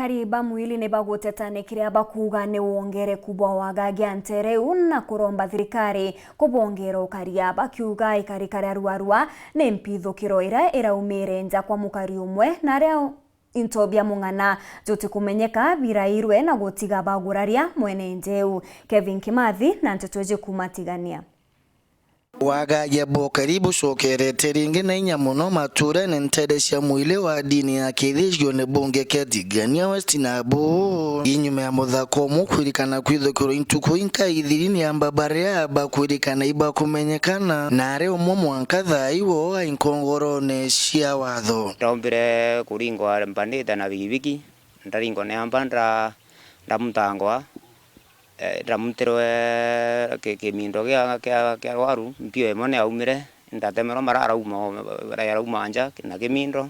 Kariba mwili ne bagotetanĩkire abakuga nĩ wongereku bwa wagagia ntereu na kuromba thirikari kubongera ukaria bakiuga ikarikara ruarua nĩ mpithũkĩro iraumire nja kwa mukari umwe na rĩo intobia mung'ana tutikumenyeka birairwe na gutiga baguraria mwene njeu. Kevin Kimathi na ntetweje kumatigania wagagia bo karibu cokerete ringi na inya muno matura nentede cia mwile wa dini ya Kithigio ne bunge ketigania West na bo inyume ya muthako mukwirikana kwithukiro intuko inka ithirini ya mbabarea bakwirikana iba kumenyekana na re umwe mwanka thaiwo inkongoro ne cia watho rombire kuringwa mbandita na bigibiki ndaringo ne ambandra ndamutangwa ndamutirwe kimindo kia waru mpio emone aumire ndatemero marara uma nja na kimindo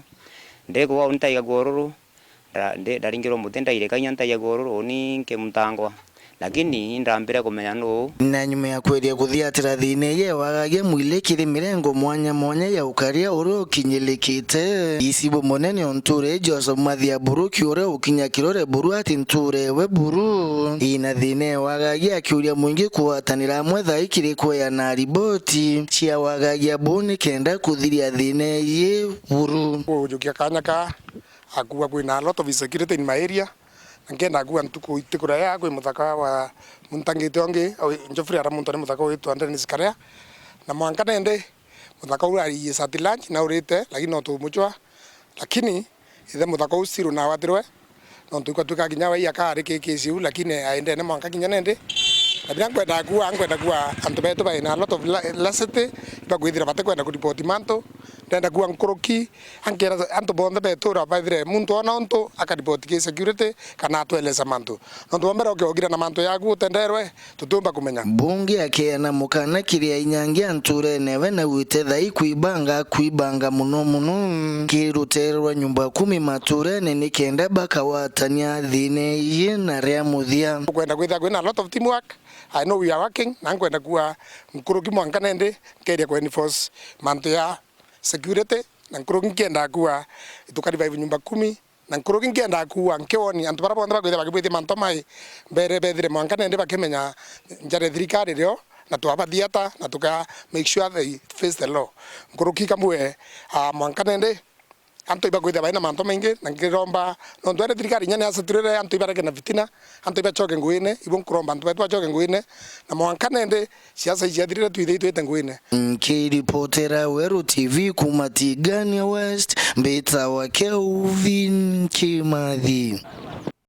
ndego untaiga gororo ndaringiro mutenda ile kanya ntaiga gororo ni nkemutangwa lakini ndambire kumenya no na nyume ya kweria kuthiatira thine ye wagagia mwile kiri mirengo mwanya ya ukaria uro kinyelikite isibo monene onture Joseph Mathia buru kiore ukinya kirore buru ati nture we buru ina thine wagagia akiuria mwingi kuatanira mwetha ikiri kwa na riboti cia wagagia buni kenda kuthiria thine ye buru ujukia kanyaka akuwa kwina a lot of insecurity in my area ngenda kuwa ntuko itikura ya kwe muthaka wa muntangite onge njofri ara muntone muthaka wetu ande nisikaria na mwanka nende muthaka uri yesati lunch na urite lakini no tumuchwa lakini ithe muthaka usiru na watirwe no tuka kinya wa ya kare kekesiu lakini aende ne mwanka kinya nende abira kwenda kuwa antu betu ba ina lot of lasete ba gwithira bate kwenda ku report manto ndenda kuwa nkoroki ankera antu bonde betura baithire muntu ona onto akaripoti ke security kana atweleza mantu nondu wambere ogira na mantu yaku tenderwe tutumba kumenya bunge akena mukana kiria inyangia nture newe na witetha kuibanga muno kiruterwa nyumba 10 mature ne nikenda bakawatania thine ye na ria muthia kwenda kwitha a lot of teamwork. I know we are working na kwenda kuwa nkoroki mwanka nende keria kwa enforce mantu ya security na nkoroki ngenda kuwa tukariva nyumba 10 na nkoroki ngenda kuwa nkewoni antu bara bonda bagwetha bagibwete manto mai mbere bethire mwanka nende bakemenya njare thirikari rio na twabadhiata na tuka make sure they face the law nkoroki kamwe mwanka nende antu ibagwetha baina manto maingi na ngiromba no ndwere thirikari nyane asaturire antu ibarage na fitina antu ibachoke nguine ibon kuromba antu bachoke nguine na mwanka nende siasa ijathirire tuithe nguine Kiripotera Weru TV kumatigania West mbeta wa Kevin Kimathi.